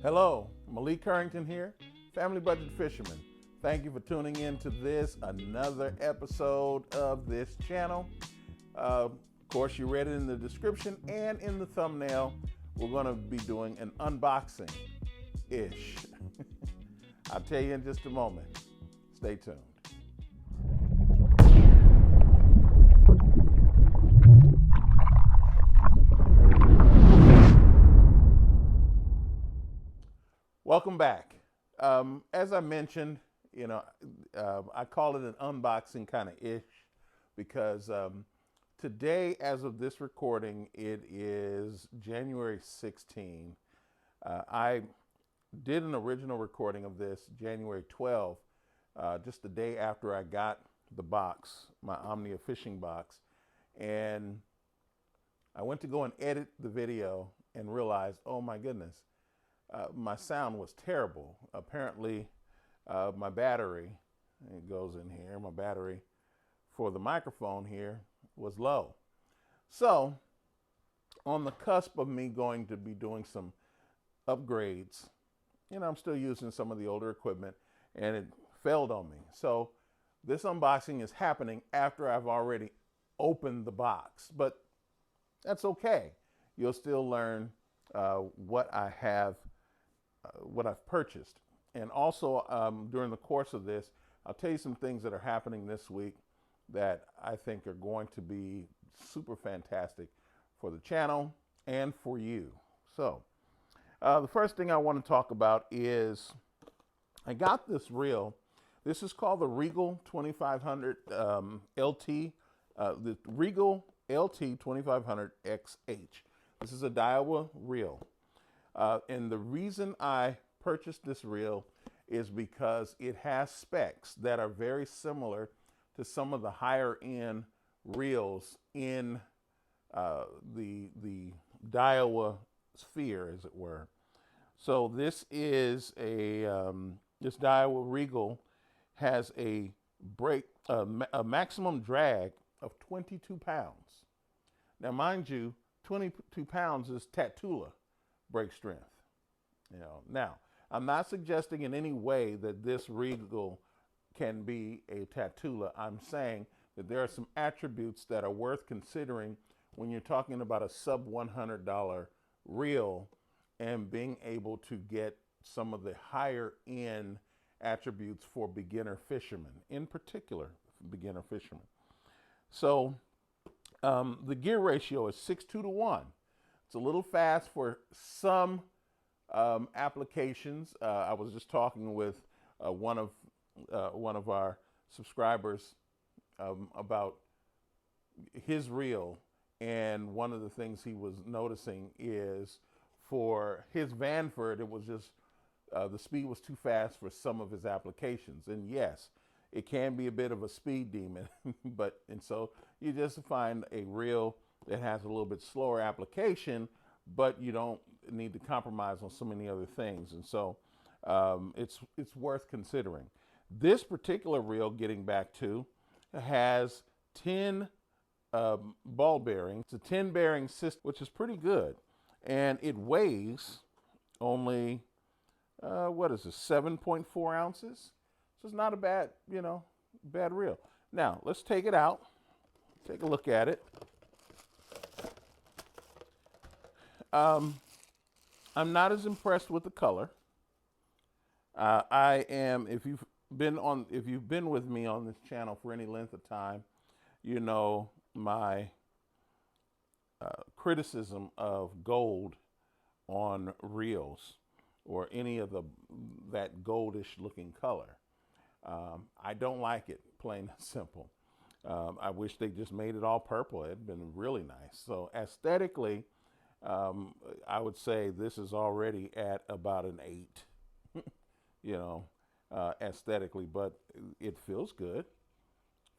Hello, Malik Currington here, Family Budget Fisherman. Thank you for tuning in to another episode of this channel. Of course, you read it in the description and in the thumbnail. We're going to be doing an unboxing-ish. I'll tell you in just a moment. Stay tuned. Welcome back. As I mentioned, I call it an unboxing kind of ish because today, as of this recording, it is January 16. I did an original recording of this January 12, just the day after I got the box, my Omnia Fishing box, and I went to go and edit the video and realized, oh my goodness, my sound was terrible. Apparently, my battery, it goes in here, my battery for the microphone here was low. So, on the cusp of me going to be doing some upgrades, I'm still using some of the older equipment, and it failed on me. So, this unboxing is happening after I've already opened the box, but that's okay. You'll still learn what I've purchased. And also during the course of this, I'll tell you some things that are happening this week that I think are going to be super fantastic for the channel and for you. So the first thing I want to talk about is I got this reel. This is called the Regal 2500 LT, the Regal LT 2500 XH. This is a Daiwa reel. And the reason I purchased this reel is because it has specs that are very similar to some of the higher end reels in the Daiwa sphere, as it were. So this is this Daiwa Regal has a maximum drag of 22 pounds. Now, mind you, 22 pounds is Tatula break strength. Now, I'm not suggesting in any way that this Regal can be a Tatula. I'm saying that there are some attributes that are worth considering when you're talking about a sub $100 reel and being able to get some of the higher end attributes for beginner fishermen, in particular beginner fishermen. So the gear ratio is 6:2 to 1. It's a little fast for some applications. I was just talking with one of our subscribers about his reel, and one of the things he was noticing is for his Vanford, it was just the speed was too fast for some of his applications. And yes, it can be a bit of a speed demon, and so you just find a reel that has a little bit slower application, but you don't need to compromise on so many other things. And so it's worth considering. This particular reel, getting back to, has 10 ball bearings. It's a 10 bearing system, which is pretty good. And it weighs only, 7.4 ounces. So it's not a bad reel. Now, let's take it out. Take a look at it. I'm not as impressed with the color. I am, if you've been with me on this channel for any length of time, you know my criticism of gold on reels or any of that goldish looking color. I don't like it, plain and simple. I wish they just made it all purple. It'd been really nice. So aesthetically, I would say this is already at about an 8, aesthetically, but it feels good.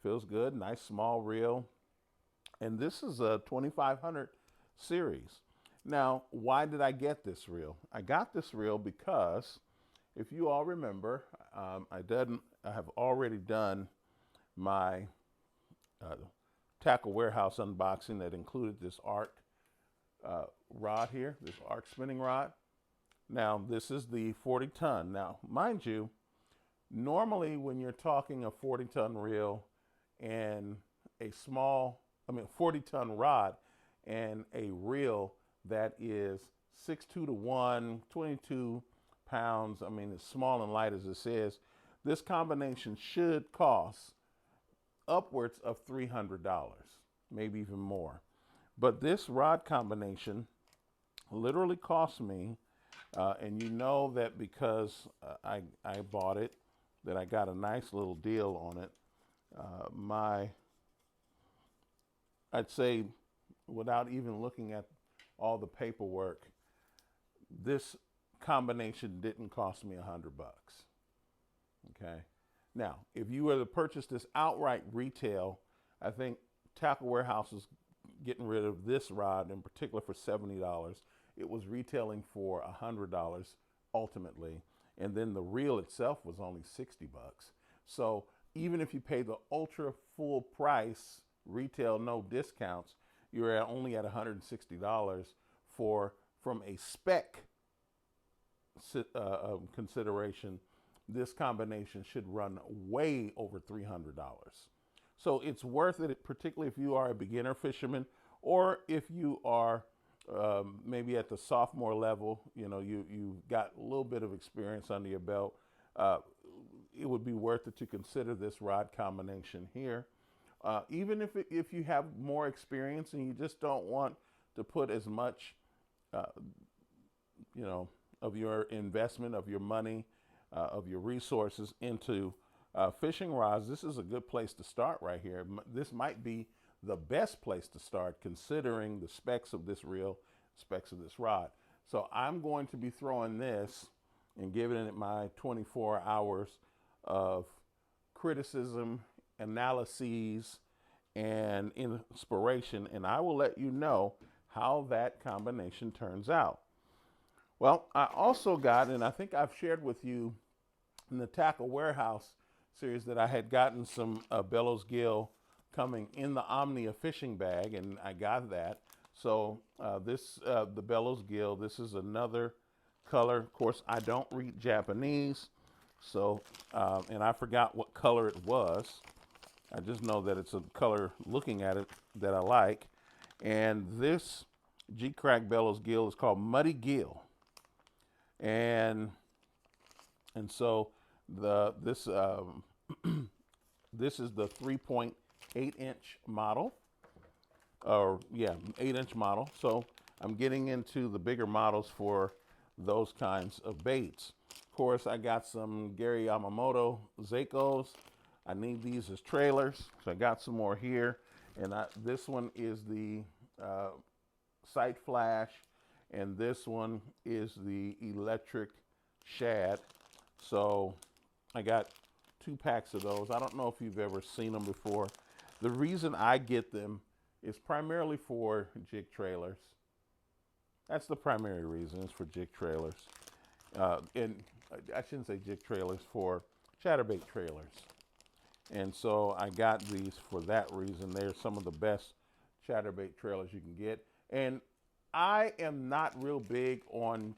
Feels good, nice small reel. And this is a 2500 series. Now, why did I get this reel? I got this reel because, if you all remember, I have already done my TackleWarehouse unboxing that included this arc rod here, this arc spinning rod. Now, this is the 40-ton. Now, mind you, normally when you're talking a 40-ton reel and a 40-ton rod and a reel that is 6'2" to 1, 22 pounds, I mean, as small and light as this is, this combination should cost upwards of $300, maybe even more. But this rod combination literally cost me, and you know that because I bought it, that I got a nice little deal on it. I'd say, without even looking at all the paperwork, this combination didn't cost me $100. Okay. Now, if you were to purchase this outright retail, I think TackleWarehouse is getting rid of this rod in particular for $70. It was retailing for $100 ultimately, and then the reel itself was only $60. So even if you pay the ultra full price retail, no discounts, you're only at $160 from a spec consideration. This combination should run way over $300. So it's worth it, particularly if you are a beginner fisherman, or if you are maybe at the sophomore level, you know, you've got a little bit of experience under your belt. It would be worth it to consider this rod combination here. Even if you have more experience and you just don't want to put as much, you know, of your investment, of your money, of your resources into fishing rods, this is a good place to start right here. This might be the best place to start considering the specs of this reel, specs of this rod. So I'm going to be throwing this and giving it my 24 hours of criticism, analyses, and inspiration, and I will let you know how that combination turns out. Well, I also got, and I think I've shared with you in the TackleWarehouse series, that I had gotten some Bellows Gill coming in the Omnia fishing bag, and I got that. So the Bellows Gill, this is another color. Of course, I don't read Japanese, so and I forgot what color it was. I just know that it's a color, looking at it, that I like. And this Geecrack Bellows Gill is called Muddy Gill. And so this is the 3.8-inch model, or yeah, 8-inch model. So I'm getting into the bigger models for those kinds of baits. Of course, I got some Gary Yamamoto Zakos. I need these as trailers, so I got some more here. And this one is the sight flash, and this one is the electric Shad. So I got 2 packs of those. I don't know if you've ever seen them before. The reason I get them is primarily for jig trailers. That's the primary reason, is for jig trailers. And I shouldn't say jig trailers, for chatterbait trailers. And so I got these for that reason. They're some of the best chatterbait trailers you can get. And I am not real big on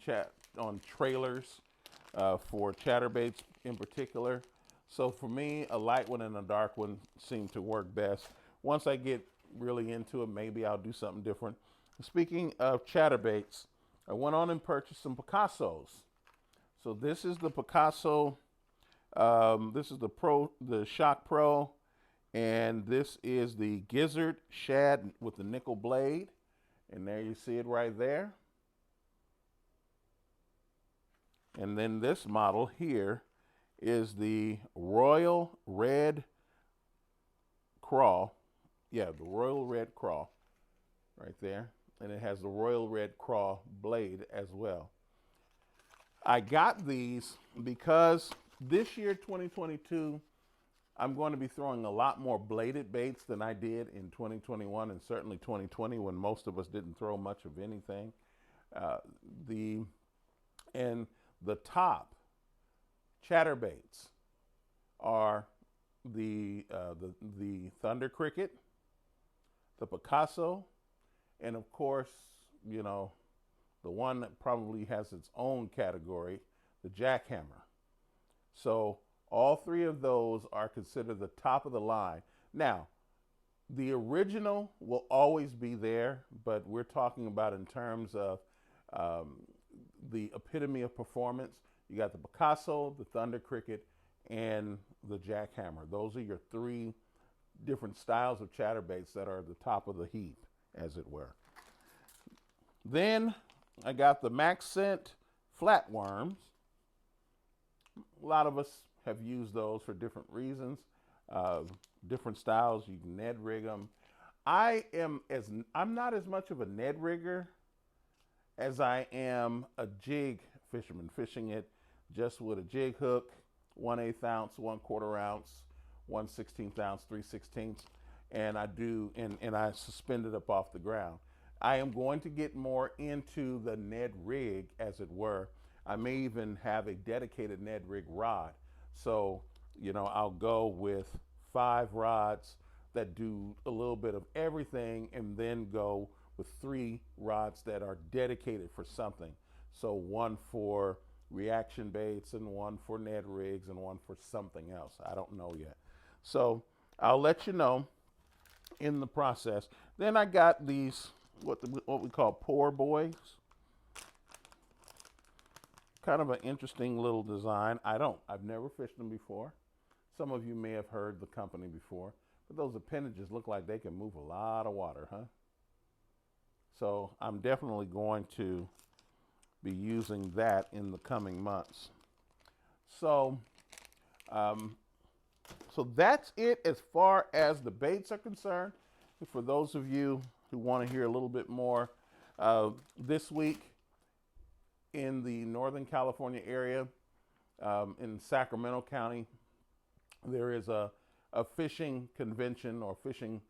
trailers for chatterbaits in particular. So for me, a light one and a dark one seem to work best. Once I get really into it, maybe I'll do something different. Speaking of chatterbaits, I went on and purchased some Picassos. So this is the Picasso. This is the Shock Pro, and this is the Gizzard Shad with the nickel blade. And there you see it right there. And then this model here is the Royal Red Craw. Yeah, the Royal Red Craw right there. And it has the Royal Red Craw blade as well. I got these because this year, 2022, I'm going to be throwing a lot more bladed baits than I did in 2021 and certainly 2020, when most of us didn't throw much of anything. The top chatterbaits are the Thunder Cricket, the Picasso, and of course, you know, the one that probably has its own category, the jackhammer. So all three of those are considered the top of the line. Now, the original will always be there, but we're talking about in terms of the epitome of performance. You got the Picasso, the Thunder Cricket, and the jackhammer. Those are your three different styles of chatterbaits that are at the top of the heap, as it were. Then I got the MaxScent flatworms. A lot of us have used those for different reasons, different styles. You can Ned rig them. I'm not as much of a Ned rigger as I am a jig fisherman, fishing it just with a jig hook, 1/8 ounce, 1/4 ounce, 1/16 ounce, 3/16, and I suspend it up off the ground. I am going to get more into the Ned rig, as it were. I may even have a dedicated Ned rig rod. So, I'll go with 5 rods that do a little bit of everything, and then go with 3 rods that are dedicated for something. So one for reaction baits, and one for Ned rigs, and one for something else. I don't know yet. So I'll let you know in the process. Then I got these, what we call pour boys. Kind of an interesting little design. I've never fished them before. Some of you may have heard the company before, but those appendages look like they can move a lot of water, huh? So I'm definitely going to be using that in the coming months. So, so that's it as far as the baits are concerned. For those of you who want to hear a little bit more, this week in the Northern California area, in Sacramento County, there is a fishing convention or fishing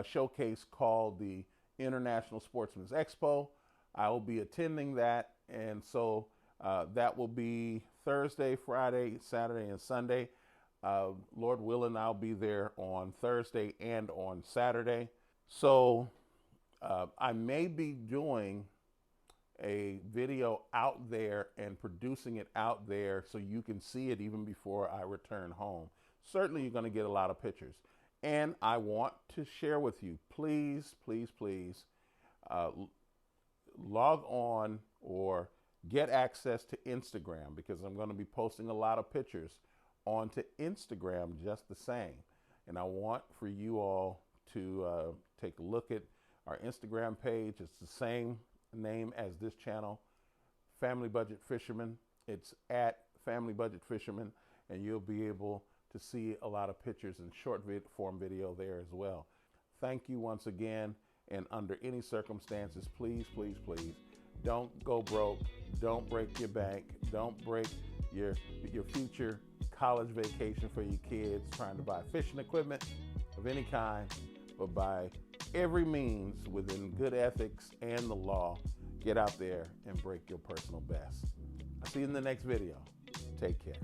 showcase called the International Sportsman's Expo. I will be attending that, and so that will be Thursday, Friday, Saturday, and Sunday. Lord willing, I'll be there on Thursday and on Saturday. So I may be doing a video out there and producing it out there so you can see it even before I return home. Certainly you're going to get a lot of pictures. And I want to share with you, please, please, please, log on or get access to Instagram, because I'm going to be posting a lot of pictures onto Instagram just the same. And I want for you all to take a look at our Instagram page. It's the same name as this channel, Family Budget Fisherman. It's at Family Budget Fisherman, and you'll be able to see a lot of pictures and short form video there as well. Thank you once again, and under any circumstances, please, please, please, don't go broke, don't break your bank, don't break your future college vacation for your kids trying to buy fishing equipment of any kind, but by every means within good ethics and the law, get out there and break your personal best. I'll see you in the next video. Take care.